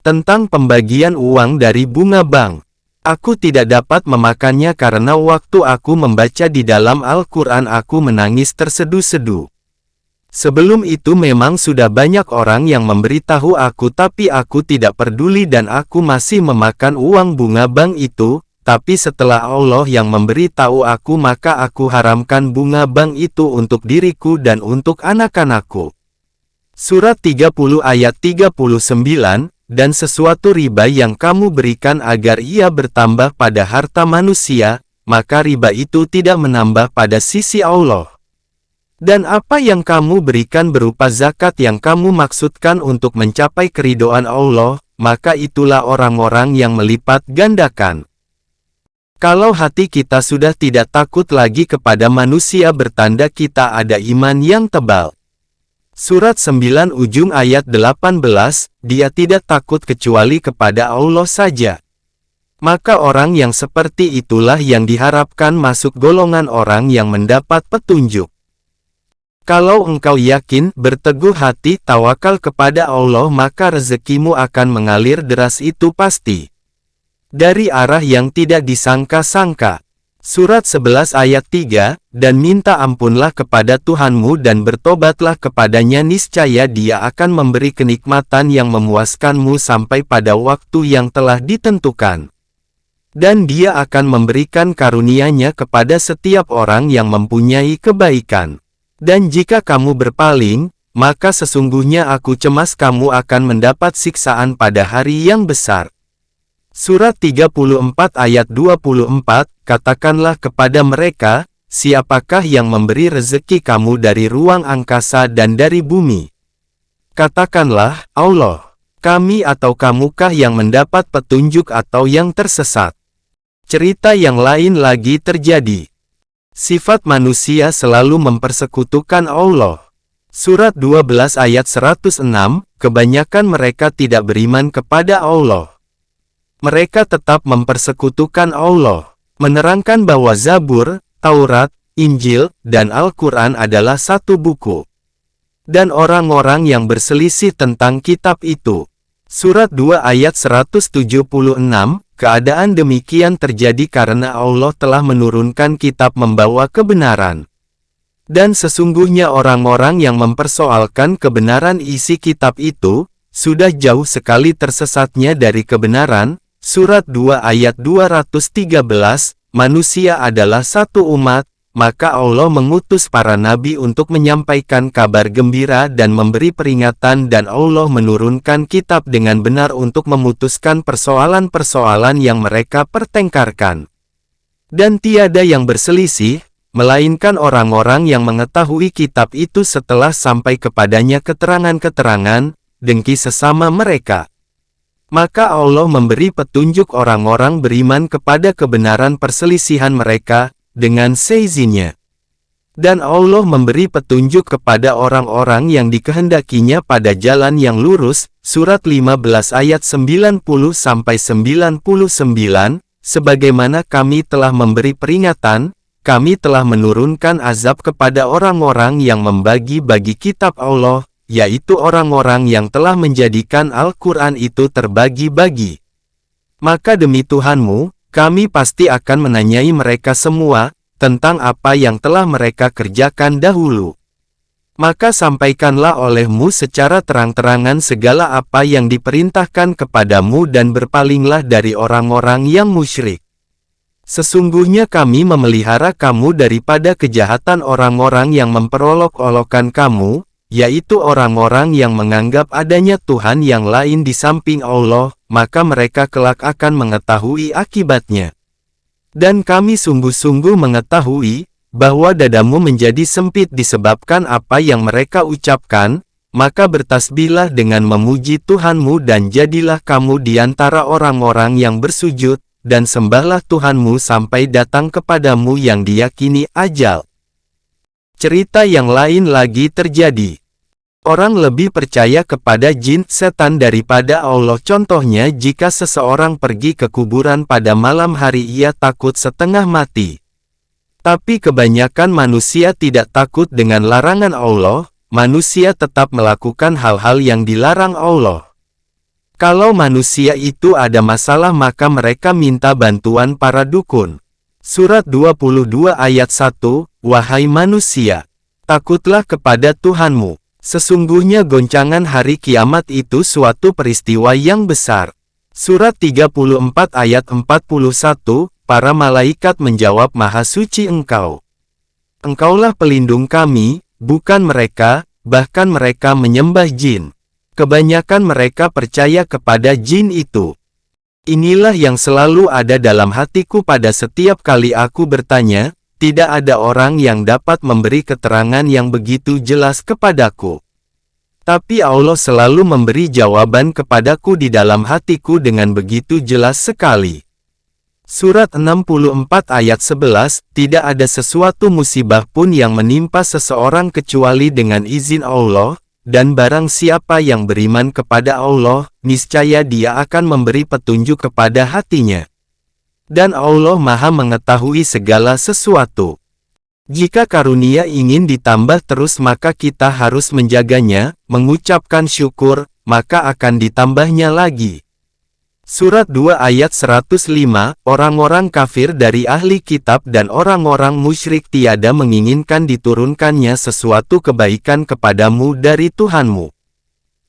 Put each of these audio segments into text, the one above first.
Tentang pembagian uang dari bunga bank. Aku tidak dapat memakannya karena waktu aku membaca di dalam Al-Quran aku menangis terseduh-seduh. Sebelum itu memang sudah banyak orang yang memberitahu aku tapi aku tidak peduli dan aku masih memakan uang bunga bank itu, tapi setelah Allah yang memberitahu aku maka aku haramkan bunga bank itu untuk diriku dan untuk anak-anakku. Surat 30 ayat 39. Dan sesuatu riba yang kamu berikan agar ia bertambah pada harta manusia, maka riba itu tidak menambah pada sisi Allah. Dan apa yang kamu berikan berupa zakat yang kamu maksudkan untuk mencapai keridhaan Allah, maka itulah orang-orang yang melipat gandakan. Kalau hati kita sudah tidak takut lagi kepada manusia bertanda kita ada iman yang tebal. Surat 9 ujung ayat 18, dia tidak takut kecuali kepada Allah saja. Maka orang yang seperti itulah yang diharapkan masuk golongan orang yang mendapat petunjuk. Kalau engkau yakin, berteguh hati, tawakal kepada Allah maka rezekimu akan mengalir deras itu pasti. Dari arah yang tidak disangka-sangka. Surat 11 ayat 3, dan minta ampunlah kepada Tuhanmu dan bertobatlah kepadanya niscaya dia akan memberi kenikmatan yang memuaskanmu sampai pada waktu yang telah ditentukan. Dan dia akan memberikan karunia-Nya kepada setiap orang yang mempunyai kebaikan. Dan jika kamu berpaling, maka sesungguhnya aku cemas kamu akan mendapat siksaan pada hari yang besar. Surat 34 ayat 24, katakanlah kepada mereka, siapakah yang memberi rezeki kamu dari ruang angkasa dan dari bumi? Katakanlah, Allah. Kami atau kamukah yang mendapat petunjuk atau yang tersesat? Cerita yang lain lagi terjadi. Sifat manusia selalu mempersekutukan Allah. Surat 12 ayat 106, kebanyakan mereka tidak beriman kepada Allah. Mereka tetap mempersekutukan Allah, menerangkan bahwa Zabur, Taurat, Injil, dan Al-Quran adalah satu buku. Dan orang-orang yang berselisih tentang kitab itu. Surat 2 ayat 176, keadaan demikian terjadi karena Allah telah menurunkan kitab membawa kebenaran. Dan sesungguhnya orang-orang yang mempersoalkan kebenaran isi kitab itu, sudah jauh sekali tersesatnya dari kebenaran. Surat 2 ayat 213, manusia adalah satu umat, maka Allah mengutus para nabi untuk menyampaikan kabar gembira dan memberi peringatan dan Allah menurunkan kitab dengan benar untuk memutuskan persoalan-persoalan yang mereka pertengkarkan. Dan tiada yang berselisih, melainkan orang-orang yang mengetahui kitab itu setelah sampai kepadanya keterangan-keterangan, dengki sesama mereka. Maka Allah memberi petunjuk orang-orang beriman kepada kebenaran perselisihan mereka, dengan seizinnya. Dan Allah memberi petunjuk kepada orang-orang yang dikehendakinya pada jalan yang lurus, surat 15 ayat 90-99, sebagaimana kami telah memberi peringatan, kami telah menurunkan azab kepada orang-orang yang membagi-bagi kitab Allah, yaitu orang-orang yang telah menjadikan Al-Quran itu terbagi-bagi. Maka demi Tuhanmu, kami pasti akan menanyai mereka semua, tentang apa yang telah mereka kerjakan dahulu. Maka sampaikanlah olehmu secara terang-terangan segala apa yang diperintahkan kepadamu dan berpalinglah dari orang-orang yang musyrik. Sesungguhnya kami memelihara kamu daripada kejahatan orang-orang yang memperolok-olokkan kamu, yaitu orang-orang yang menganggap adanya Tuhan yang lain di samping Allah, maka mereka kelak akan mengetahui akibatnya. Dan kami sungguh-sungguh mengetahui, bahwa dadamu menjadi sempit disebabkan apa yang mereka ucapkan, maka bertasbihlah dengan memuji Tuhanmu dan jadilah kamu di antara orang-orang yang bersujud, dan sembahlah Tuhanmu sampai datang kepadamu yang diyakini ajal. Cerita yang lain lagi terjadi. Orang lebih percaya kepada jin setan daripada Allah. Contohnya jika seseorang pergi ke kuburan pada malam hari ia takut setengah mati. Tapi kebanyakan manusia tidak takut dengan larangan Allah, manusia tetap melakukan hal-hal yang dilarang Allah. Kalau manusia itu ada masalah maka mereka minta bantuan para dukun. Surat 22 ayat 1, Wahai manusia, takutlah kepada Tuhanmu. Sesungguhnya goncangan hari kiamat itu suatu peristiwa yang besar. Surat 34 ayat 41, para malaikat menjawab, Maha suci Engkau. Engkaulah pelindung kami, bukan mereka, bahkan mereka menyembah jin. Kebanyakan mereka percaya kepada jin itu. Inilah yang selalu ada dalam hatiku pada setiap kali aku bertanya, tidak ada orang yang dapat memberi keterangan yang begitu jelas kepadaku. Tapi Allah selalu memberi jawaban kepadaku di dalam hatiku dengan begitu jelas sekali. Surat 64 ayat 11, tidak ada sesuatu musibah pun yang menimpa seseorang kecuali dengan izin Allah, dan barang siapa yang beriman kepada Allah, niscaya dia akan memberi petunjuk kepada hatinya. Dan Allah Maha mengetahui segala sesuatu. Jika karunia ingin ditambah terus maka kita harus menjaganya, mengucapkan syukur, maka akan ditambahnya lagi. Surat 2 ayat 105, orang-orang kafir dari ahli kitab dan orang-orang musyrik tiada menginginkan diturunkannya sesuatu kebaikan kepadamu dari Tuhanmu.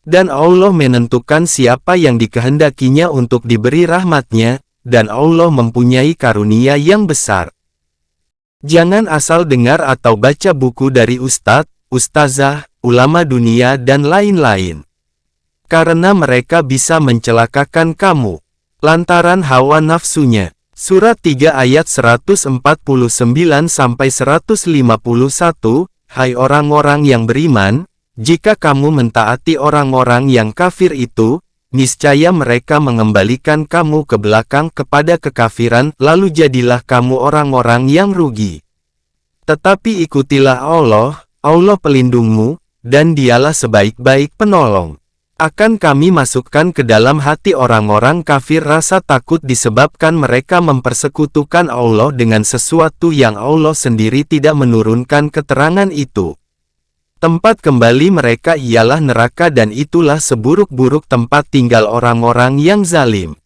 Dan Allah menentukan siapa yang dikehendakinya untuk diberi rahmatnya, dan Allah mempunyai karunia yang besar. Jangan asal dengar atau baca buku dari ustadz, ustazah, ulama dunia dan lain-lain. Karena mereka bisa mencelakakan kamu, lantaran hawa nafsunya. Surat 3 ayat 149-151, Hai orang-orang yang beriman, jika kamu mentaati orang-orang yang kafir itu, niscaya mereka mengembalikan kamu ke belakang kepada kekafiran, lalu jadilah kamu orang-orang yang rugi. Tetapi ikutilah Allah, Allah pelindungmu, dan dialah sebaik-baik penolong. Akan kami masukkan ke dalam hati orang-orang kafir rasa takut disebabkan mereka mempersekutukan Allah dengan sesuatu yang Allah sendiri tidak menurunkan keterangan itu. Tempat kembali mereka ialah neraka dan itulah seburuk-buruk tempat tinggal orang-orang yang zalim.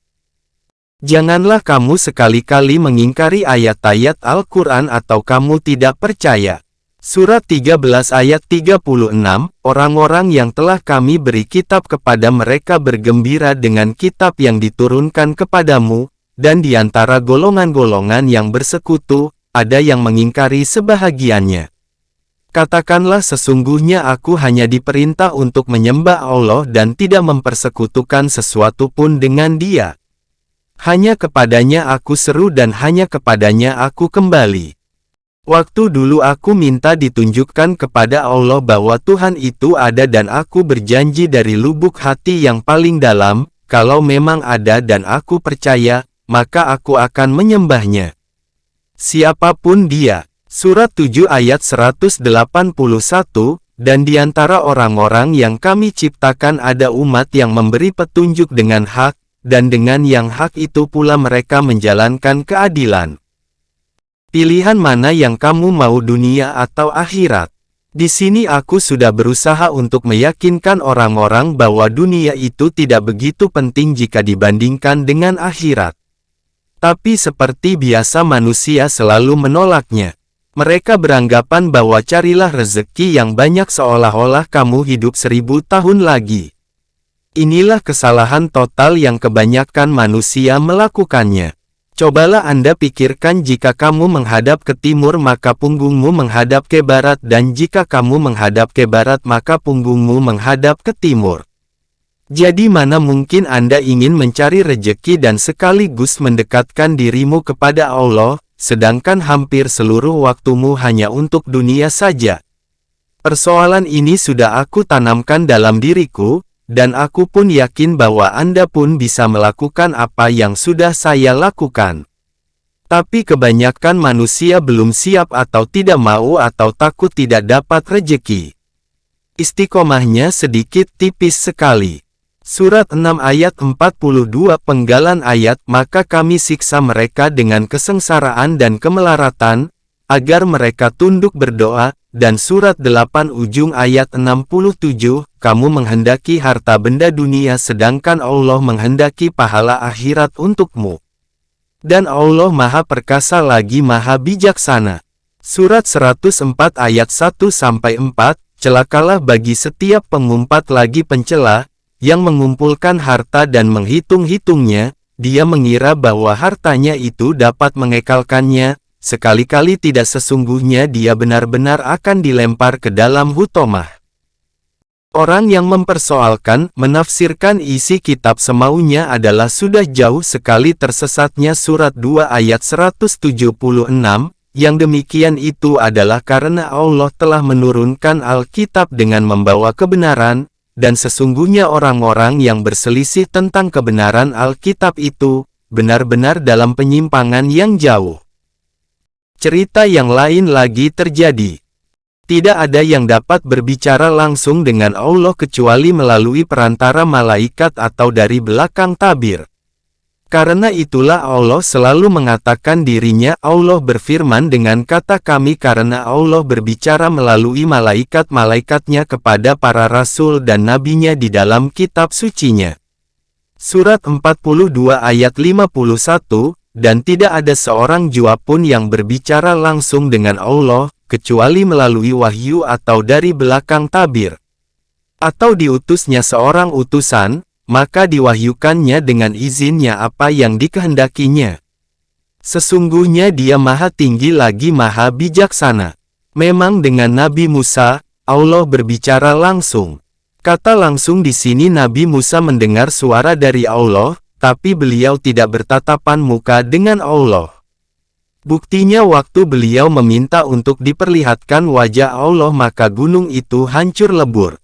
Janganlah kamu sekali-kali mengingkari ayat-ayat Al-Quran atau kamu tidak percaya. Surat 13 ayat 36, orang-orang yang telah kami beri kitab kepada mereka bergembira dengan kitab yang diturunkan kepadamu, dan di antara golongan-golongan yang bersekutu, ada yang mengingkari sebahagiannya. Katakanlah sesungguhnya aku hanya diperintah untuk menyembah Allah dan tidak mempersekutukan sesuatu pun dengan Dia. Hanya kepadanya aku seru dan hanya kepadanya aku kembali. Waktu dulu aku minta ditunjukkan kepada Allah bahwa Tuhan itu ada dan aku berjanji dari lubuk hati yang paling dalam, kalau memang ada dan aku percaya, maka aku akan menyembahnya. Siapapun dia. Surat 7 ayat 181, dan di antara orang-orang yang kami ciptakan ada umat yang memberi petunjuk dengan hak, dan dengan yang hak itu pula mereka menjalankan keadilan. Pilihan mana yang kamu mau, dunia atau akhirat? Di sini aku sudah berusaha untuk meyakinkan orang-orang bahwa dunia itu tidak begitu penting jika dibandingkan dengan akhirat. Tapi seperti biasa manusia selalu menolaknya. Mereka beranggapan bahwa carilah rezeki yang banyak seolah-olah kamu hidup 1000 tahun lagi. Inilah kesalahan total yang kebanyakan manusia melakukannya. Cobalah Anda pikirkan jika kamu menghadap ke timur maka punggungmu menghadap ke barat dan jika kamu menghadap ke barat maka punggungmu menghadap ke timur. Jadi mana mungkin Anda ingin mencari rejeki dan sekaligus mendekatkan dirimu kepada Allah, sedangkan hampir seluruh waktumu hanya untuk dunia saja. Persoalan ini sudah aku tanamkan dalam diriku, dan aku pun yakin bahwa Anda pun bisa melakukan apa yang sudah saya lakukan. Tapi kebanyakan manusia belum siap atau tidak mau atau takut tidak dapat rejeki. Istiqomahnya sedikit tipis sekali. Surat 6 ayat 42 penggalan ayat, maka kami siksa mereka dengan kesengsaraan dan kemelaratan, agar mereka tunduk berdoa, dan surat 8 ujung ayat 67, kamu menghendaki harta benda dunia sedangkan Allah menghendaki pahala akhirat untukmu. Dan Allah Maha Perkasa lagi Maha Bijaksana. Surat 104 ayat 1-4, celakalah bagi setiap pengumpat lagi pencela, yang mengumpulkan harta dan menghitung-hitungnya, dia mengira bahwa hartanya itu dapat mengekalkannya, sekali-kali tidak, sesungguhnya dia benar-benar akan dilempar ke dalam hutomah. Orang yang mempersoalkan, menafsirkan isi kitab semaunya adalah sudah jauh sekali tersesatnya. Surat 2 ayat 176, yang demikian itu adalah karena Allah telah menurunkan Alkitab dengan membawa kebenaran, dan sesungguhnya orang-orang yang berselisih tentang kebenaran Alkitab itu, benar-benar dalam penyimpangan yang jauh. Cerita yang lain lagi terjadi. Tidak ada yang dapat berbicara langsung dengan Allah kecuali melalui perantara malaikat atau dari belakang tabir. Karena itulah Allah selalu mengatakan dirinya Allah berfirman dengan kata kami karena Allah berbicara melalui malaikat-malaikatnya kepada para rasul dan nabinya di dalam kitab sucinya. Surat 42 ayat 51, dan tidak ada seorang jua pun yang berbicara langsung dengan Allah, kecuali melalui wahyu atau dari belakang tabir. Atau diutusnya seorang utusan, maka diwahyukannya dengan izinnya apa yang dikehendakinya. Sesungguhnya dia Maha Tinggi lagi Maha Bijaksana. Memang dengan Nabi Musa, Allah berbicara langsung. Kata langsung di sini Nabi Musa mendengar suara dari Allah, tapi beliau tidak bertatapan muka dengan Allah. Buktinya waktu beliau meminta untuk diperlihatkan wajah Allah maka gunung itu hancur lebur.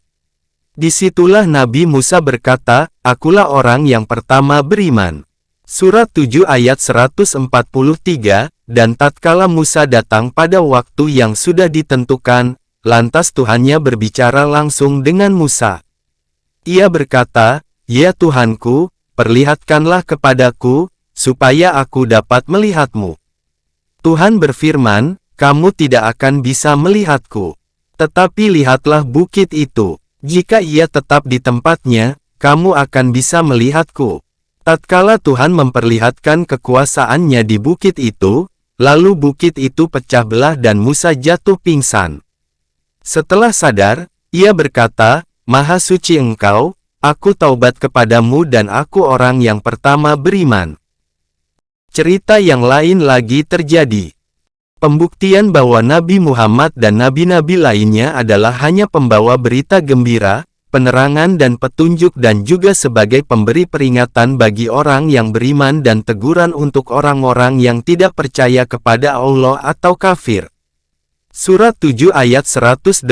Disitulah Nabi Musa berkata, akulah orang yang pertama beriman. Surat 7 ayat 143, dan tatkala Musa datang pada waktu yang sudah ditentukan, lantas Tuhannya berbicara langsung dengan Musa. Ia berkata, ya Tuhanku, perlihatkanlah kepadaku, supaya aku dapat melihatmu. Tuhan berfirman, kamu tidak akan bisa melihatku. Tetapi lihatlah bukit itu. Jika ia tetap di tempatnya, kamu akan bisa melihatku. Tatkala Tuhan memperlihatkan kekuasaannya di bukit itu, lalu bukit itu pecah belah dan Musa jatuh pingsan. Setelah sadar, ia berkata, Maha Suci Engkau, aku taubat kepadamu dan aku orang yang pertama beriman. Cerita yang lain lagi terjadi. Pembuktian bahwa Nabi Muhammad dan nabi-nabi lainnya adalah hanya pembawa berita gembira, penerangan dan petunjuk dan juga sebagai pemberi peringatan bagi orang yang beriman dan teguran untuk orang-orang yang tidak percaya kepada Allah atau kafir. Surat 7 ayat 188,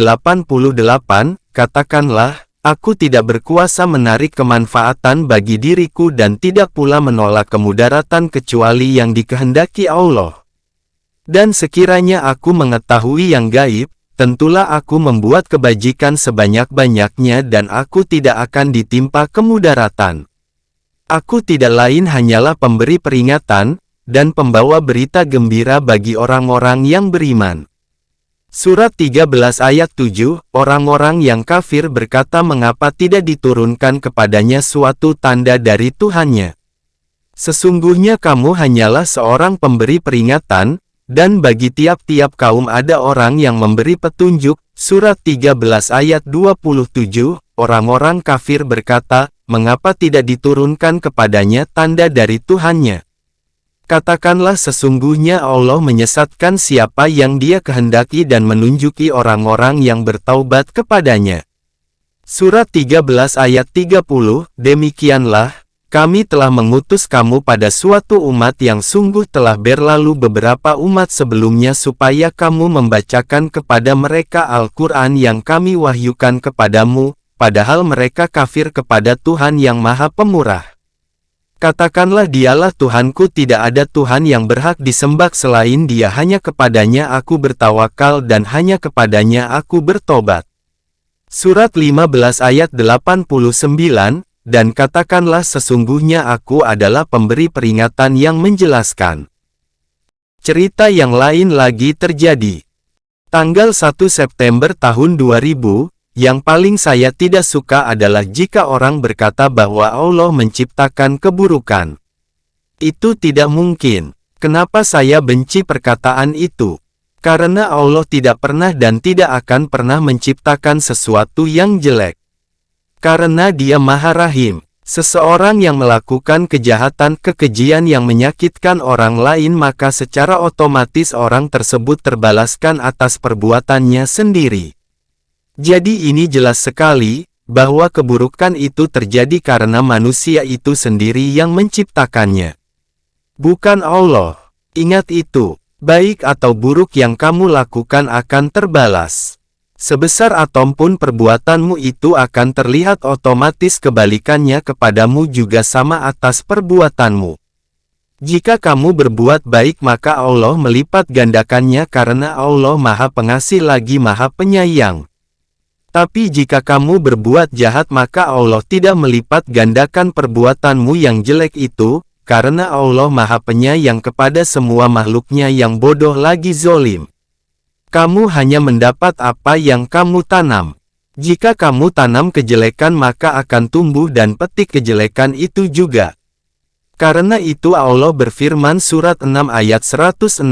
katakanlah, aku tidak berkuasa menarik kemanfaatan bagi diriku dan tidak pula menolak kemudaratan kecuali yang dikehendaki Allah. Dan sekiranya aku mengetahui yang gaib, tentulah aku membuat kebajikan sebanyak-banyaknya dan aku tidak akan ditimpa kemudaratan. Aku tidak lain hanyalah pemberi peringatan, dan pembawa berita gembira bagi orang-orang yang beriman. Surat 13 ayat 7, orang-orang yang kafir berkata mengapa tidak diturunkan kepadanya suatu tanda dari Tuhannya. Sesungguhnya kamu hanyalah seorang pemberi peringatan, dan bagi tiap-tiap kaum ada orang yang memberi petunjuk. Surat 13 ayat 27, orang-orang kafir berkata, mengapa tidak diturunkan kepadanya tanda dari Tuhannya. Katakanlah sesungguhnya Allah menyesatkan siapa yang Dia kehendaki dan menunjuki orang-orang yang bertaubat kepadanya. Surat 13 ayat 30, demikianlah, kami telah mengutus kamu pada suatu umat yang sungguh telah berlalu beberapa umat sebelumnya supaya kamu membacakan kepada mereka Al-Quran yang kami wahyukan kepadamu, padahal mereka kafir kepada Tuhan yang Maha Pemurah. Katakanlah dialah Tuhanku, tidak ada Tuhan yang berhak disembah selain Dia, hanya kepadanya aku bertawakal dan hanya kepadanya aku bertobat. Surat 15 ayat 89, dan katakanlah sesungguhnya aku adalah pemberi peringatan yang menjelaskan. Cerita yang lain lagi terjadi. Tanggal 1 September tahun 2000, yang paling saya tidak suka adalah jika orang berkata bahwa Allah menciptakan keburukan. Itu tidak mungkin. Kenapa saya benci perkataan itu? Karena Allah tidak pernah dan tidak akan pernah menciptakan sesuatu yang jelek. Karena Dia Maha Rahim. Seseorang yang melakukan kejahatan kekejian yang menyakitkan orang lain maka secara otomatis orang tersebut terbalaskan atas perbuatannya sendiri. Jadi ini jelas sekali, bahwa keburukan itu terjadi karena manusia itu sendiri yang menciptakannya. Bukan Allah. Ingat itu, baik atau buruk yang kamu lakukan akan terbalas. Sebesar ataupun perbuatanmu itu akan terlihat otomatis kebalikannya kepadamu juga sama atas perbuatanmu. Jika kamu berbuat baik maka Allah melipat gandakannya karena Allah Maha Pengasih lagi Maha Penyayang. Tapi jika kamu berbuat jahat maka Allah tidak melipat gandakan perbuatanmu yang jelek itu, karena Allah Maha Penyayang kepada semua makhluknya yang bodoh lagi zolim. Kamu hanya mendapat apa yang kamu tanam. Jika kamu tanam kejelekan maka akan tumbuh dan petik kejelekan itu juga. Karena itu Allah berfirman surat 6 ayat 160,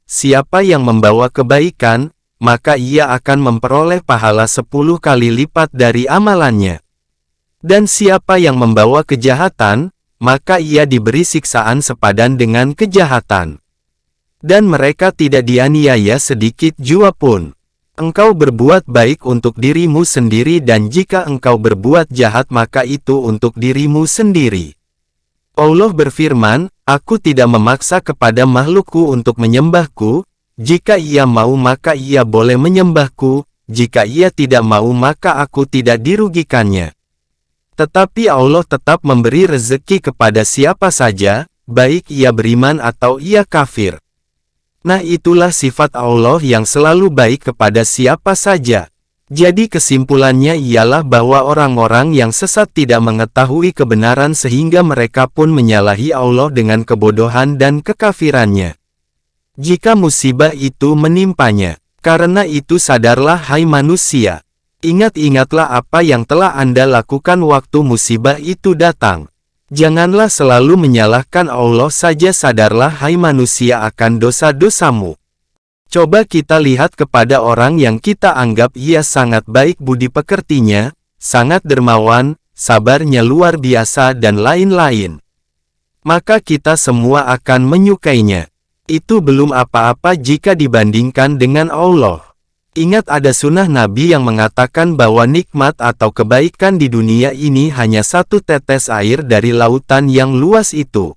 siapa yang membawa kebaikan, maka ia akan memperoleh pahala 10 kali lipat dari amalannya. Dan siapa yang membawa kejahatan, maka ia diberi siksaan sepadan dengan kejahatan. Dan mereka tidak dianiaya sedikit jua pun. Engkau berbuat baik untuk dirimu sendiri dan jika engkau berbuat jahat maka itu untuk dirimu sendiri. Allah berfirman, aku tidak memaksa kepada makhlukku untuk menyembahku, jika ia mau maka ia boleh menyembahku, jika ia tidak mau maka aku tidak dirugikannya. Tetapi Allah tetap memberi rezeki kepada siapa saja, baik ia beriman atau ia kafir. Nah itulah sifat Allah yang selalu baik kepada siapa saja. Jadi kesimpulannya ialah bahwa orang-orang yang sesat tidak mengetahui kebenaran sehingga mereka pun menyalahi Allah dengan kebodohan dan kekafirannya. Jika musibah itu menimpanya, karena itu sadarlah hai manusia. Ingat-ingatlah apa yang telah Anda lakukan waktu musibah itu datang. Janganlah selalu menyalahkan Allah saja sadarlah hai manusia akan dosa-dosamu. Coba kita lihat kepada orang yang kita anggap ia sangat baik budi pekertinya, sangat dermawan, sabarnya luar biasa dan lain-lain. Maka kita semua akan menyukainya. Itu belum apa-apa jika dibandingkan dengan Allah. Ingat ada sunnah Nabi yang mengatakan bahwa nikmat atau kebaikan di dunia ini hanya satu tetes air dari lautan yang luas itu.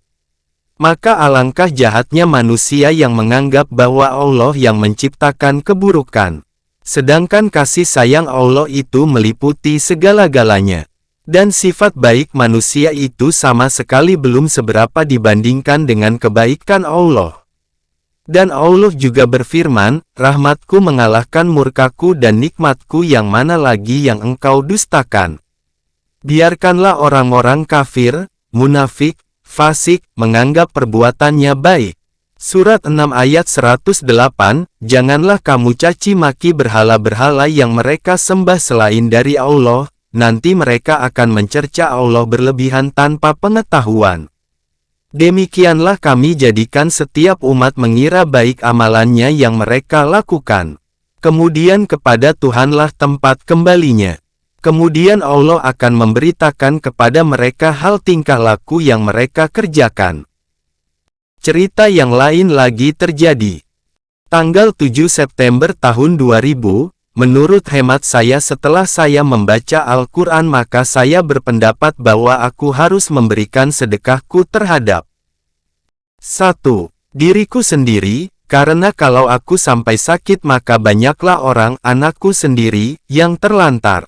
Maka alangkah jahatnya manusia yang menganggap bahwa Allah yang menciptakan keburukan. Sedangkan kasih sayang Allah itu meliputi segala-galanya. Dan sifat baik manusia itu sama sekali belum seberapa dibandingkan dengan kebaikan Allah. Dan Allah juga berfirman, rahmatku mengalahkan murkaku dan nikmatku yang mana lagi yang engkau dustakan. Biarkanlah orang-orang kafir, munafik, fasik, menganggap perbuatannya baik. Surat 6 ayat 108, janganlah kamu caci maki berhala-berhala yang mereka sembah selain dari Allah, nanti mereka akan mencerca Allah berlebihan tanpa pengetahuan. Demikianlah kami jadikan setiap umat mengira baik amalannya yang mereka lakukan. Kemudian kepada Tuhanlah tempat kembalinya. Kemudian Allah akan memberitakan kepada mereka hal tingkah laku yang mereka kerjakan. Cerita yang lain lagi terjadi. Tanggal 7 September tahun 2000, menurut hemat saya setelah saya membaca Al-Quran maka saya berpendapat bahwa aku harus memberikan sedekahku terhadap 1. Diriku sendiri, karena kalau aku sampai sakit maka banyaklah orang anakku sendiri yang terlantar.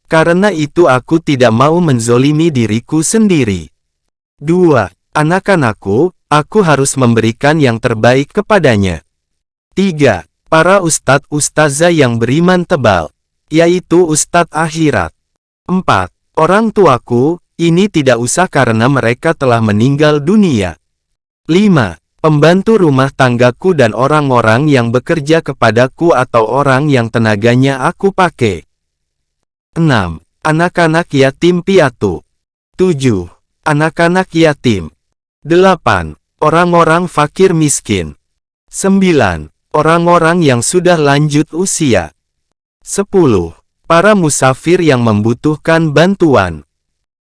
Karena itu aku tidak mau menzolimi diriku sendiri. 2. Anak-anakku, aku harus memberikan yang terbaik kepadanya. 3. Para ustadz-ustazah yang beriman tebal, yaitu ustadz akhirat. 4. Orang tuaku, ini tidak usah karena mereka telah meninggal dunia. 5. Pembantu rumah tanggaku dan orang-orang yang bekerja kepadaku atau orang yang tenaganya aku pakai. 6. Anak-anak yatim piatu. 7. Anak-anak yatim. 8. Orang-orang fakir miskin. 9. Orang-orang yang sudah lanjut usia. 10. Para musafir yang membutuhkan bantuan.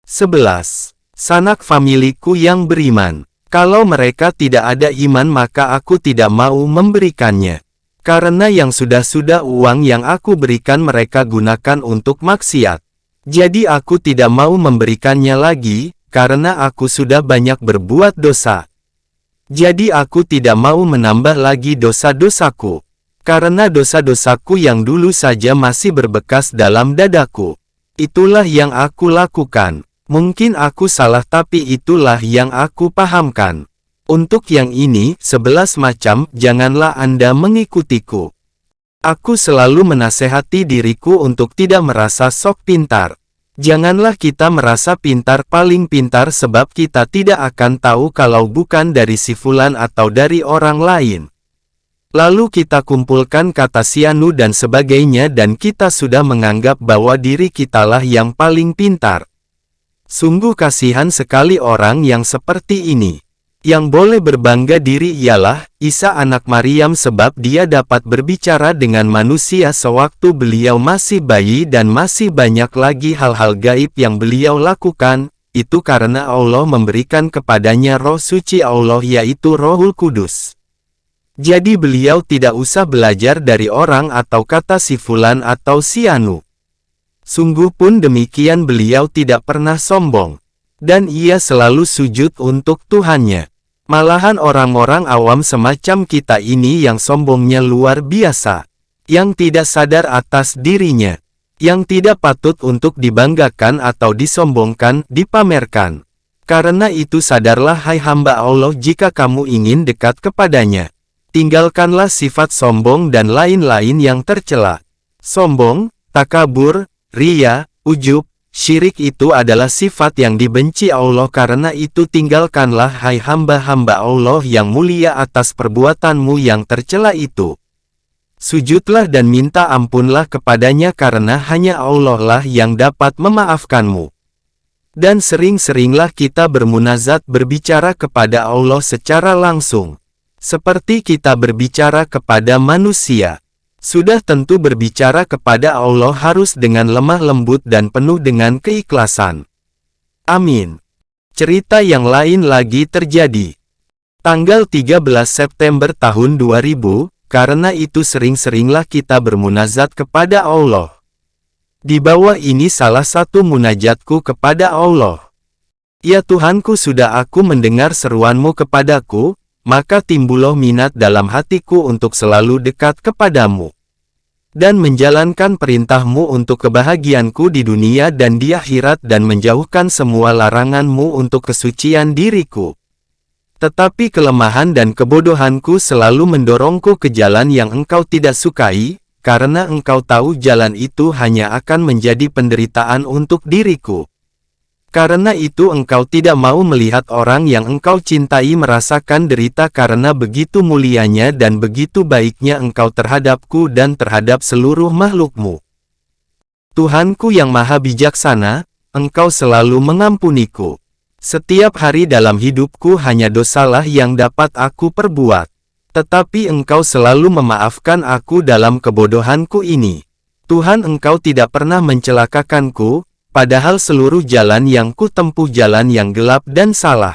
11. Sanak familiku yang beriman. Kalau mereka tidak ada iman maka aku tidak mau memberikannya. Karena yang sudah-sudah uang yang aku berikan mereka gunakan untuk maksiat. Jadi aku tidak mau memberikannya lagi, karena aku sudah banyak berbuat dosa. Jadi aku tidak mau menambah lagi dosa-dosaku. Karena dosa-dosaku yang dulu saja masih berbekas dalam dadaku. Itulah yang aku lakukan. Mungkin aku salah tapi itulah yang aku pahamkan. Untuk yang ini, 11 macam, janganlah Anda mengikutiku. Aku selalu menasehati diriku untuk tidak merasa sok pintar. Janganlah kita merasa paling pintar sebab kita tidak akan tahu kalau bukan dari si fulan atau dari orang lain. Lalu kita kumpulkan kata sianu dan sebagainya dan kita sudah menganggap bahwa diri kitalah yang paling pintar. Sungguh kasihan sekali orang yang seperti ini. Yang boleh berbangga diri ialah Isa anak Maryam sebab dia dapat berbicara dengan manusia sewaktu beliau masih bayi dan masih banyak lagi hal-hal gaib yang beliau lakukan, itu karena Allah memberikan kepadanya roh suci Allah yaitu Rohul Kudus. Jadi beliau tidak usah belajar dari orang atau kata si fulan atau si anu. Sungguh pun demikian beliau tidak pernah sombong. Dan ia selalu sujud untuk Tuhannya. Malahan orang-orang awam semacam kita ini yang sombongnya luar biasa. Yang tidak sadar atas dirinya. Yang tidak patut untuk dibanggakan atau disombongkan, dipamerkan. Karena itu sadarlah hai hamba Allah jika kamu ingin dekat kepadanya. Tinggalkanlah sifat sombong dan lain-lain yang tercela. Sombong, takabur, riya, ujub, syirik itu adalah sifat yang dibenci Allah karena itu tinggalkanlah hai hamba-hamba Allah yang mulia atas perbuatanmu yang tercela itu. Sujudlah dan minta ampunlah kepadanya karena hanya Allah lah yang dapat memaafkanmu. Dan sering-seringlah kita bermunajat berbicara kepada Allah secara langsung. Seperti kita berbicara kepada manusia. Sudah tentu berbicara kepada Allah harus dengan lemah lembut dan penuh dengan keikhlasan. Amin. Cerita yang lain lagi terjadi. Tanggal 13 September tahun 2000, karena itu sering-seringlah kita bermunajat kepada Allah. Di bawah ini salah satu munajatku kepada Allah. Ya Tuhanku, sudah aku mendengar seruanmu kepadaku, maka timbullah minat dalam hatiku untuk selalu dekat kepadamu. Dan menjalankan perintahmu untuk kebahagiaanku di dunia dan di akhirat dan menjauhkan semua laranganmu untuk kesucian diriku. Tetapi kelemahan dan kebodohanku selalu mendorongku ke jalan yang engkau tidak sukai, karena engkau tahu jalan itu hanya akan menjadi penderitaan untuk diriku. Karena itu engkau tidak mau melihat orang yang engkau cintai merasakan derita karena begitu mulianya dan begitu baiknya engkau terhadapku dan terhadap seluruh makhlukmu. Tuhanku yang maha bijaksana, engkau selalu mengampuniku. Setiap hari dalam hidupku hanya dosalah yang dapat aku perbuat. Tetapi engkau selalu memaafkan aku dalam kebodohanku ini. Tuhan, engkau tidak pernah mencelakakanku, padahal seluruh jalan yang ku tempuh jalan yang gelap dan salah.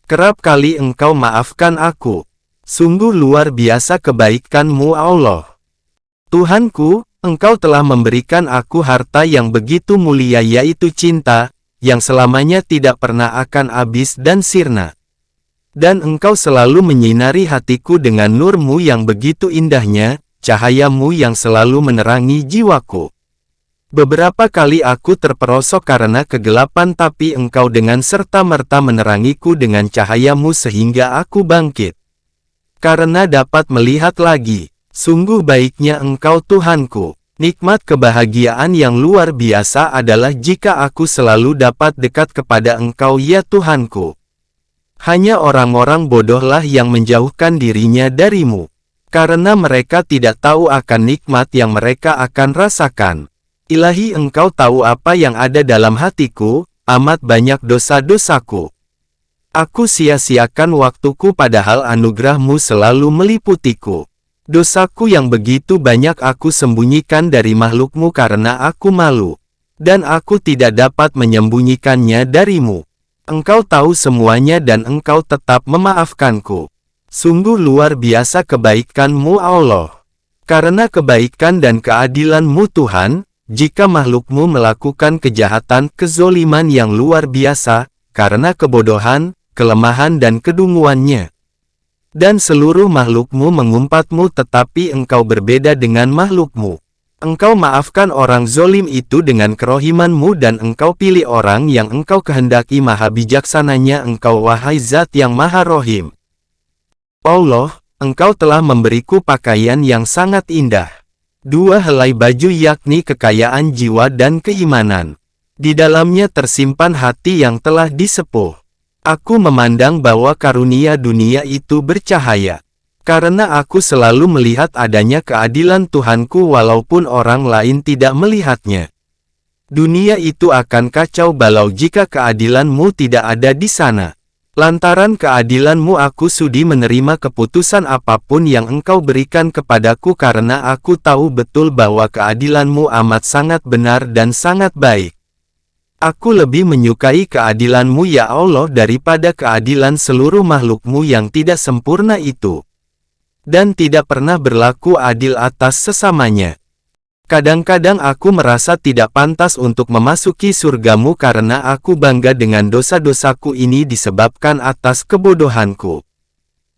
Kerap kali engkau maafkan aku. Sungguh luar biasa kebaikan-Mu Allah. Tuhanku, engkau telah memberikan aku harta yang begitu mulia yaitu cinta, yang selamanya tidak pernah akan habis dan sirna. Dan engkau selalu menyinari hatiku dengan nur-Mu yang begitu indahnya, cahaya-Mu yang selalu menerangi jiwaku. Beberapa kali aku terperosok karena kegelapan tapi engkau dengan serta-merta menerangiku dengan cahaya-Mu sehingga aku bangkit. Karena dapat melihat lagi, sungguh baiknya engkau Tuhanku. Nikmat kebahagiaan yang luar biasa adalah jika aku selalu dapat dekat kepada engkau ya Tuhanku. Hanya orang-orang bodohlah yang menjauhkan dirinya darimu. Karena mereka tidak tahu akan nikmat yang mereka akan rasakan. Ilahi, Engkau tahu apa yang ada dalam hatiku, amat banyak dosa-dosaku. Aku sia-siakan waktuku padahal anugerah-Mu selalu meliputiku. Dosaku yang begitu banyak aku sembunyikan dari makhluk-Mu karena aku malu. Dan aku tidak dapat menyembunyikannya dari-Mu. Engkau tahu semuanya dan Engkau tetap memaafkanku. Sungguh luar biasa kebaikan-Mu Allah. Karena kebaikan dan keadilan-Mu Tuhan, jika makhluk-Mu melakukan kejahatan, kezoliman yang luar biasa, karena kebodohan, kelemahan dan kedunguannya. Dan seluruh makhluk-Mu mengumpat-Mu tetapi Engkau berbeda dengan makhluk-Mu. Engkau maafkan orang zolim itu dengan kerohiman-Mu dan Engkau pilih orang yang Engkau kehendaki. Maha bijaksananya Engkau, wahai Zat yang Maha Rohim. Allah, Engkau telah memberiku pakaian yang sangat indah. 2 helai baju, yakni kekayaan jiwa dan keimanan. Di dalamnya tersimpan hati yang telah disepuh. Aku memandang bahwa karunia dunia itu bercahaya. Karena aku selalu melihat adanya keadilan Tuhanku walaupun orang lain tidak melihatnya. Dunia itu akan kacau balau jika keadilan-Mu tidak ada di sana. Lantaran keadilan-Mu aku sudi menerima keputusan apapun yang Engkau berikan kepadaku karena aku tahu betul bahwa keadilan-Mu amat sangat benar dan sangat baik. Aku lebih menyukai keadilan-Mu ya Allah daripada keadilan seluruh makhluk-Mu yang tidak sempurna itu. Dan tidak pernah berlaku adil atas sesamanya. Kadang-kadang aku merasa tidak pantas untuk memasuki surga-Mu karena aku bangga dengan dosa-dosaku ini disebabkan atas kebodohanku.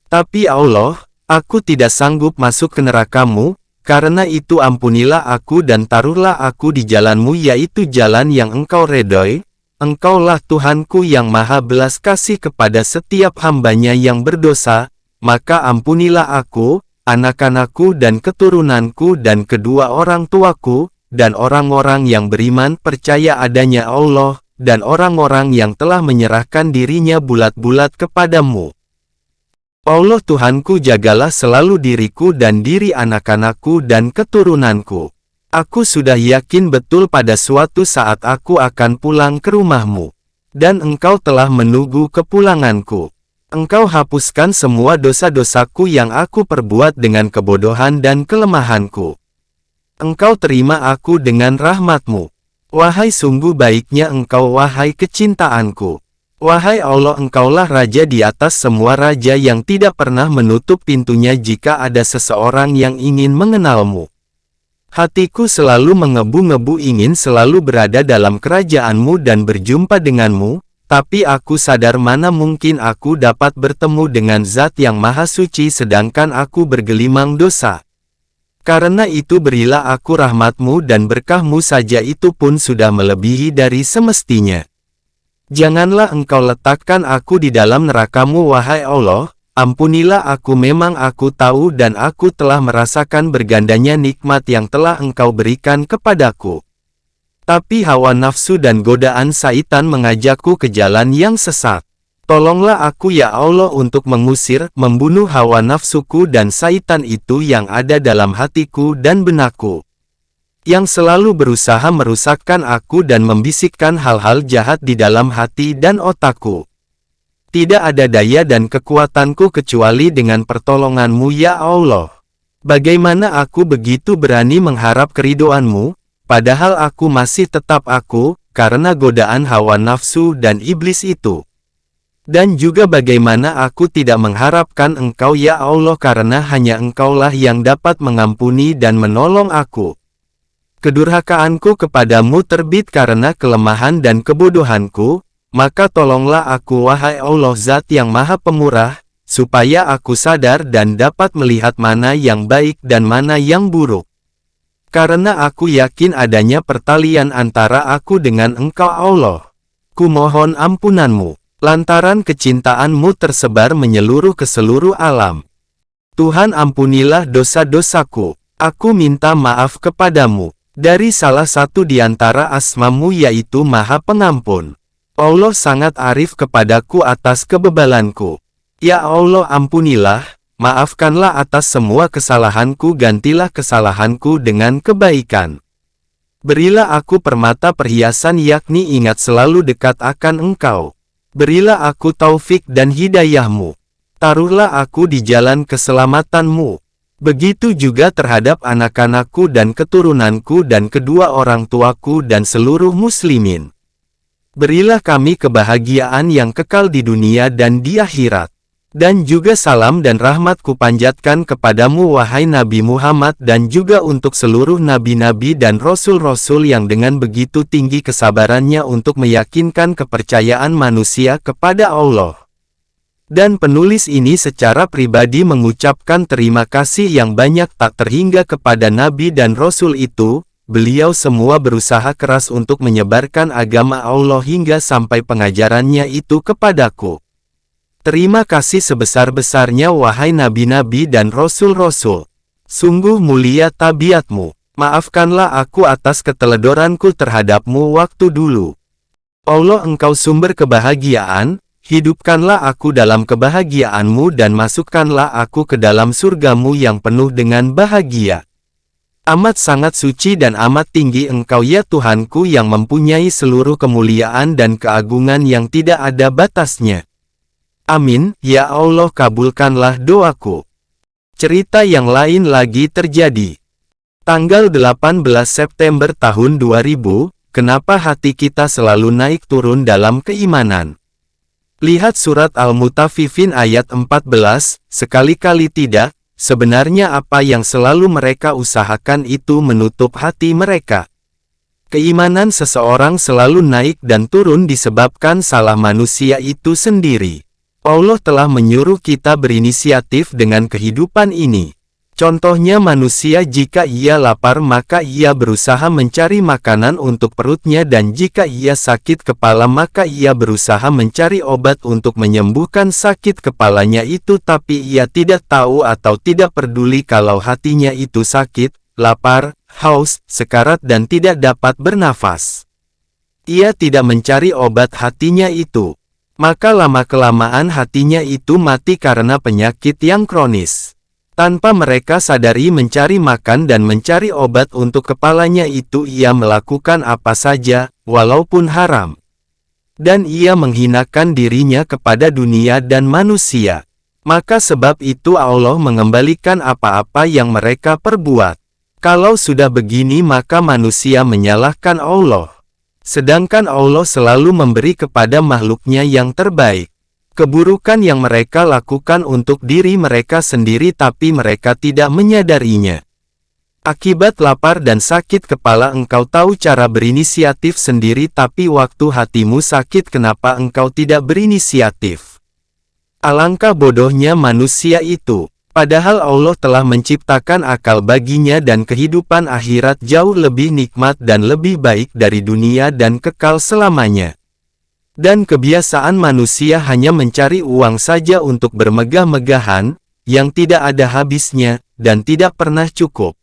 Tapi Allah, aku tidak sanggup masuk ke neraka-Mu. Karena itu ampunilah aku dan taruhlah aku di jalan-Mu, yaitu jalan yang Engkau redoi. Engkaulah Tuhanku yang maha belas kasih kepada setiap hamba-Nya yang berdosa. Maka ampunilah aku, anak-anakku dan keturunanku dan kedua orang tuaku, dan orang-orang yang beriman percaya adanya Allah, dan orang-orang yang telah menyerahkan dirinya bulat-bulat kepadamu. Allah Tuhanku, jagalah selalu diriku dan diri anak-anakku dan keturunanku. Aku sudah yakin betul pada suatu saat aku akan pulang ke rumah-Mu. Dan Engkau telah menunggu kepulanganku. Engkau hapuskan semua dosa-dosaku yang aku perbuat dengan kebodohan dan kelemahanku. Engkau terima aku dengan rahmat-Mu. Wahai sungguh baiknya Engkau, wahai kecintaanku. Wahai Allah, Engkaulah Raja di atas semua raja yang tidak pernah menutup pintunya jika ada seseorang yang ingin mengenal-Mu. Hatiku selalu mengebu-ngebu ingin selalu berada dalam kerajaan-Mu dan berjumpa dengan-Mu, tapi aku sadar mana mungkin aku dapat bertemu dengan Zat yang Maha Suci sedangkan aku bergelimang dosa. Karena itu berilah aku rahmat-Mu dan berkah-Mu saja, itu pun sudah melebihi dari semestinya. Janganlah Engkau letakkan aku di dalam neraka-Mu wahai Allah, ampunilah aku, memang aku tahu dan aku telah merasakan bergandanya nikmat yang telah Engkau berikan kepadaku. Tapi hawa nafsu dan godaan syaitan mengajakku ke jalan yang sesat. Tolonglah aku ya Allah untuk mengusir, membunuh hawa nafsuku dan syaitan itu yang ada dalam hatiku dan benakku, yang selalu berusaha merusakkan aku dan membisikkan hal-hal jahat di dalam hati dan otakku. Tidak ada daya dan kekuatanku kecuali dengan pertolongan-Mu ya Allah. Bagaimana aku begitu berani mengharap keridhaan-Mu, padahal aku masih tetap aku, karena godaan hawa nafsu dan iblis itu. Dan juga bagaimana aku tidak mengharapkan Engkau ya Allah karena hanya Engkaulah yang dapat mengampuni dan menolong aku. Kedurhakaanku kepadamu terbit karena kelemahan dan kebodohanku, maka tolonglah aku wahai Allah Zat yang Maha Pemurah, supaya aku sadar dan dapat melihat mana yang baik dan mana yang buruk. Karena aku yakin adanya pertalian antara aku dengan Engkau Allah. Kumohon ampunan-Mu, lantaran kecintaan-Mu tersebar menyeluruh ke seluruh alam. Tuhan, ampunilah dosa-dosaku. Aku minta maaf kepadamu. Dari salah satu di antara asma-Mu yaitu Maha Pengampun. Allah sangat arif kepadaku atas kebebalanku. Ya Allah, ampunilah, maafkanlah atas semua kesalahanku, gantilah kesalahanku dengan kebaikan. Berilah aku permata perhiasan yakni ingat selalu dekat akan Engkau. Berilah aku taufik dan hidayah-Mu. Taruhlah aku di jalan keselamatan-Mu. Begitu juga terhadap anak-anakku dan keturunanku dan kedua orang tuaku dan seluruh muslimin. Berilah kami kebahagiaan yang kekal di dunia dan di akhirat. Dan juga salam dan rahmat kupanjatkan kepadamu wahai Nabi Muhammad dan juga untuk seluruh nabi-nabi dan rasul-rasul yang dengan begitu tinggi kesabarannya untuk meyakinkan kepercayaan manusia kepada Allah. Dan penulis ini secara pribadi mengucapkan terima kasih yang banyak tak terhingga kepada Nabi dan Rasul itu. Beliau semua berusaha keras untuk menyebarkan agama Allah hingga sampai pengajarannya itu kepadaku. Terima kasih sebesar-besarnya wahai nabi-nabi dan rasul-rasul. Sungguh mulia tabiatmu. Maafkanlah aku atas keteledoranku terhadapmu waktu dulu. Allah Engkau sumber kebahagiaan, hidupkanlah aku dalam kebahagiaanmu dan masukkanlah aku ke dalam surgamu yang penuh dengan bahagia. Amat sangat suci dan amat tinggi Engkau ya Tuhanku yang mempunyai seluruh kemuliaan dan keagungan yang tidak ada batasnya. Amin, ya Allah kabulkanlah doaku. Cerita yang lain lagi terjadi. Tanggal 18 September tahun 2000, kenapa hati kita selalu naik turun dalam keimanan? Lihat surat Al-Mutaffifin ayat 14, sekali-kali tidak, sebenarnya apa yang selalu mereka usahakan itu menutup hati mereka. Keimanan seseorang selalu naik dan turun disebabkan salah manusia itu sendiri. Allah telah menyuruh kita berinisiatif dengan kehidupan ini. Contohnya manusia jika ia lapar maka ia berusaha mencari makanan untuk perutnya dan jika ia sakit kepala maka ia berusaha mencari obat untuk menyembuhkan sakit kepalanya itu tapi ia tidak tahu atau tidak peduli kalau hatinya itu sakit, lapar, haus, sekarat dan tidak dapat bernafas. Ia tidak mencari obat hatinya itu. Maka lama-kelamaan hatinya itu mati karena penyakit yang kronis. Tanpa mereka sadari mencari makan dan mencari obat untuk kepalanya itu ia melakukan apa saja, walaupun haram. Dan ia menghinakan dirinya kepada dunia dan manusia. Maka sebab itu Allah mengembalikan apa-apa yang mereka perbuat. Kalau sudah begini maka manusia menyalahkan Allah. Sedangkan Allah selalu memberi kepada makhluknya yang terbaik. Keburukan yang mereka lakukan untuk diri mereka sendiri tapi mereka tidak menyadarinya. Akibat lapar dan sakit kepala engkau tahu cara berinisiatif sendiri tapi waktu hatimu sakit kenapa engkau tidak berinisiatif? Alangkah bodohnya manusia itu. Padahal Allah telah menciptakan akal baginya dan kehidupan akhirat jauh lebih nikmat dan lebih baik dari dunia dan kekal selamanya. Dan kebiasaan manusia hanya mencari uang saja untuk bermegah-megahan, yang tidak ada habisnya, dan tidak pernah cukup.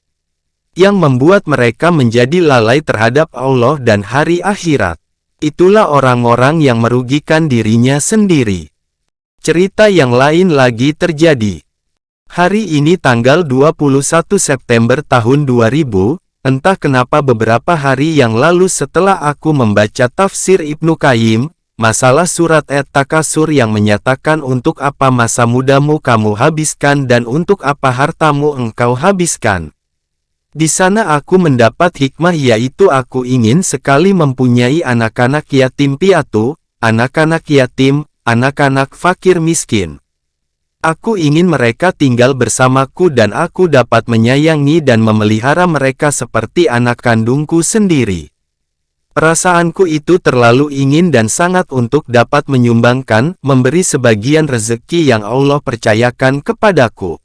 Yang membuat mereka menjadi lalai terhadap Allah dan hari akhirat. Itulah orang-orang yang merugikan dirinya sendiri. Cerita yang lain lagi terjadi. Hari ini tanggal 21 September tahun 2000, entah kenapa beberapa hari yang lalu setelah aku membaca tafsir Ibnu Qayyim, masalah surat At-Takasur yang menyatakan untuk apa masa mudamu kamu habiskan dan untuk apa hartamu engkau habiskan. Di sana aku mendapat hikmah yaitu aku ingin sekali mempunyai anak-anak yatim piatu, anak-anak yatim, anak-anak fakir miskin. Aku ingin mereka tinggal bersamaku dan aku dapat menyayangi dan memelihara mereka seperti anak kandungku sendiri. Perasaanku itu terlalu ingin dan sangat untuk dapat menyumbangkan, memberi sebagian rezeki yang Allah percayakan kepadaku.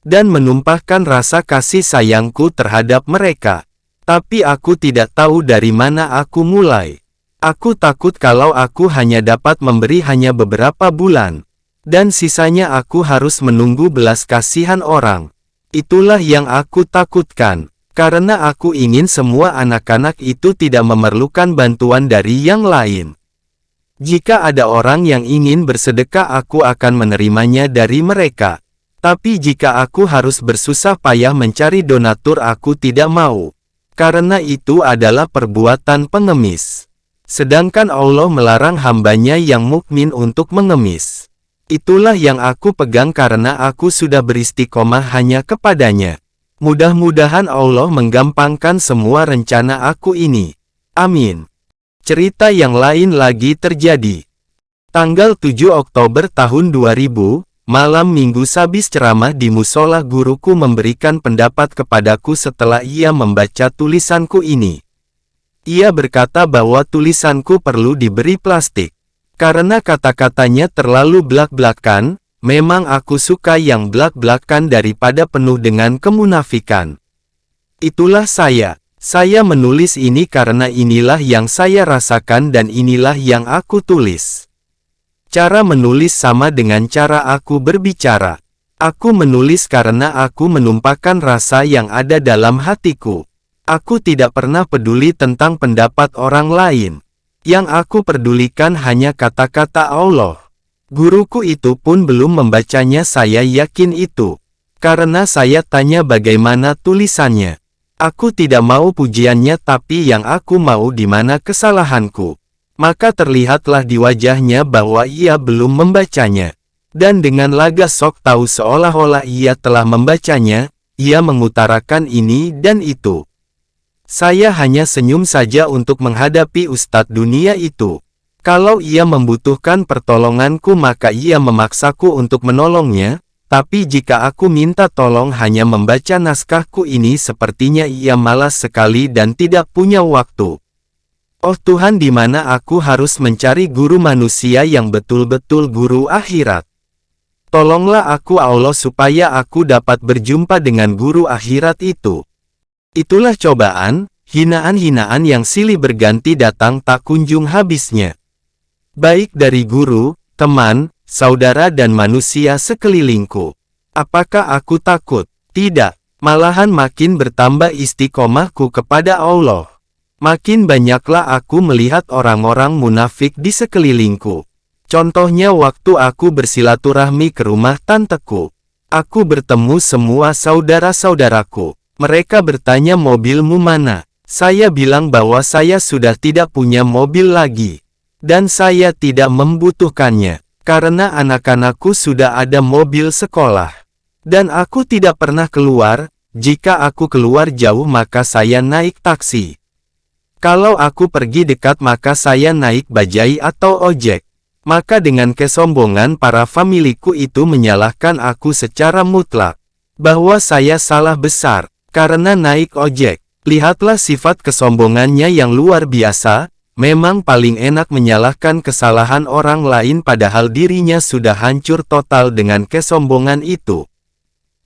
Dan menumpahkan rasa kasih sayangku terhadap mereka. Tapi aku tidak tahu dari mana aku mulai. Aku takut kalau aku hanya dapat memberi hanya beberapa bulan. Dan sisanya aku harus menunggu belas kasihan orang. Itulah yang aku takutkan. Karena aku ingin semua anak-anak itu tidak memerlukan bantuan dari yang lain. Jika ada orang yang ingin bersedekah aku akan menerimanya dari mereka. Tapi jika aku harus bersusah payah mencari donatur aku tidak mau. karena itu adalah perbuatan pengemis. Sedangkan Allah melarang hambanya yang mukmin untuk mengemis. Itulah yang aku pegang karena aku sudah beristiqomah hanya kepadanya. Mudah-mudahan Allah menggampangkan semua rencana aku ini. Amin. Cerita yang lain lagi terjadi. Tanggal 7 Oktober tahun 2000, malam minggu sabis ceramah di musola, guruku memberikan pendapat kepadaku setelah ia membaca tulisanku ini. Ia berkata bahwa tulisanku perlu diberi plastik. Karena kata-katanya terlalu blak-blakan, memang aku suka yang blak-blakan daripada penuh dengan kemunafikan. Itulah saya. Saya menulis ini karena inilah yang saya rasakan dan inilah yang aku tulis. Cara menulis sama dengan cara aku berbicara. Aku menulis karena aku menumpahkan rasa yang ada dalam hatiku. Aku tidak pernah peduli tentang pendapat orang lain. Yang aku pedulikan hanya kata-kata Allah. Guruku itu pun belum membacanya, saya yakin itu. Karena saya tanya bagaimana tulisannya. Aku tidak mau pujiannya, tapi yang aku mau di mana kesalahanku. Maka terlihatlah di wajahnya bahwa ia belum membacanya. Dan dengan laga sok tahu seolah-olah ia telah membacanya, ia mengutarakan ini dan itu. Saya hanya senyum saja untuk menghadapi Ustadz dunia itu. Kalau ia membutuhkan pertolonganku maka ia memaksaku untuk menolongnya, tapi jika aku minta tolong hanya membaca naskahku ini sepertinya ia malas sekali dan tidak punya waktu. Oh Tuhan, di mana aku harus mencari guru manusia yang betul-betul guru akhirat? Tolonglah aku Allah supaya aku dapat berjumpa dengan guru akhirat itu. Itulah cobaan, hinaan-hinaan yang silih berganti datang tak kunjung habisnya. Baik dari guru, teman, saudara dan manusia sekelilingku. Apakah aku takut? Tidak, malahan makin bertambah istiqomahku kepada Allah. Makin banyaklah aku melihat orang-orang munafik di sekelilingku. Contohnya waktu aku bersilaturahmi ke rumah tanteku. Aku bertemu semua saudara-saudaraku. Mereka bertanya mobilmu mana? Saya bilang bahwa saya sudah tidak punya mobil lagi. Dan saya tidak membutuhkannya. Karena anak-anakku sudah ada mobil sekolah. Dan aku tidak pernah keluar. Jika aku keluar jauh maka saya naik taksi. Kalau aku pergi dekat maka saya naik bajai atau ojek. Maka dengan kesombongan para familiku itu menyalahkan aku secara mutlak. Bahwa saya salah besar. Karena naik ojek. Lihatlah sifat kesombongannya yang luar biasa. Memang paling enak menyalahkan kesalahan orang lain padahal dirinya sudah hancur total dengan kesombongan itu.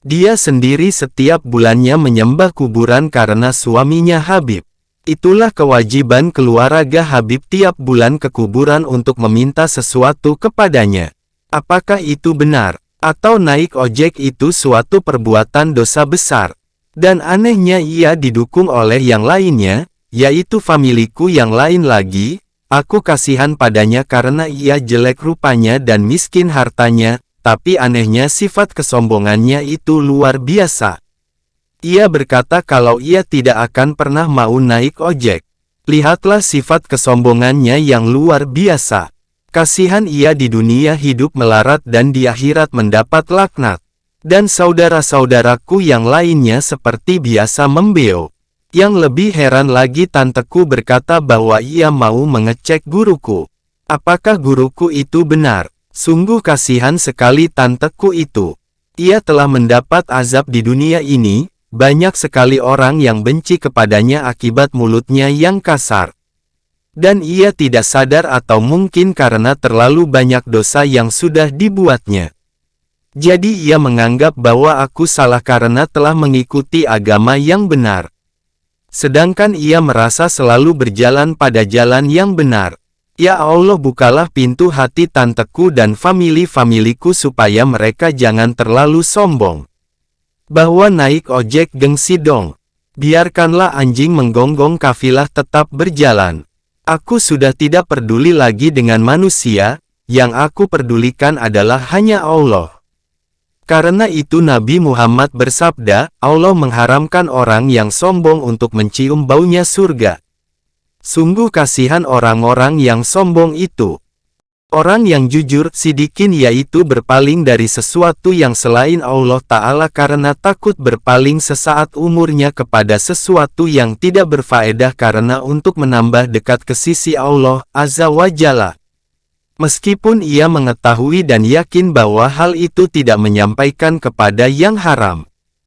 Dia sendiri setiap bulannya menyembah kuburan karena suaminya Habib. Itulah kewajiban keluarga Habib tiap bulan ke kuburan untuk meminta sesuatu kepadanya. Apakah itu benar? Atau naik ojek itu suatu perbuatan dosa besar? Dan anehnya ia didukung oleh yang lainnya, yaitu familiku yang lain lagi. Aku kasihan padanya karena ia jelek rupanya dan miskin hartanya, tapi anehnya sifat kesombongannya itu luar biasa. Ia berkata kalau ia tidak akan pernah mau naik ojek. Lihatlah sifat kesombongannya yang luar biasa. Kasihan ia di dunia hidup melarat dan di akhirat mendapat laknat. Dan saudara-saudaraku yang lainnya seperti biasa membeo. Yang lebih heran lagi tanteku berkata bahwa ia mau mengecek guruku. Apakah guruku itu benar? Sungguh kasihan sekali tanteku itu. Ia telah mendapat azab di dunia ini. Banyak sekali orang yang benci kepadanya akibat mulutnya yang kasar. Dan ia tidak sadar atau mungkin karena terlalu banyak dosa yang sudah dibuatnya. Jadi ia menganggap bahwa aku salah karena telah mengikuti agama yang benar. Sedangkan ia merasa selalu berjalan pada jalan yang benar. Ya Allah, bukalah pintu hati tanteku dan familiku supaya mereka jangan terlalu sombong. Bahwa naik ojek gengsi dong. Biarkanlah anjing menggonggong, kafilah tetap berjalan. Aku sudah tidak peduli lagi dengan manusia, yang aku pedulikan adalah hanya Allah. Karena itu Nabi Muhammad bersabda, Allah mengharamkan orang yang sombong untuk mencium baunya surga. Sungguh kasihan orang-orang yang sombong itu. Orang yang jujur, sidikin yaitu berpaling dari sesuatu yang selain Allah Ta'ala karena takut berpaling sesaat umurnya kepada sesuatu yang tidak berfaedah karena untuk menambah dekat ke sisi Allah Azza wa Jalla. Meskipun ia mengetahui dan yakin bahwa hal itu tidak menyampaikan kepada yang haram.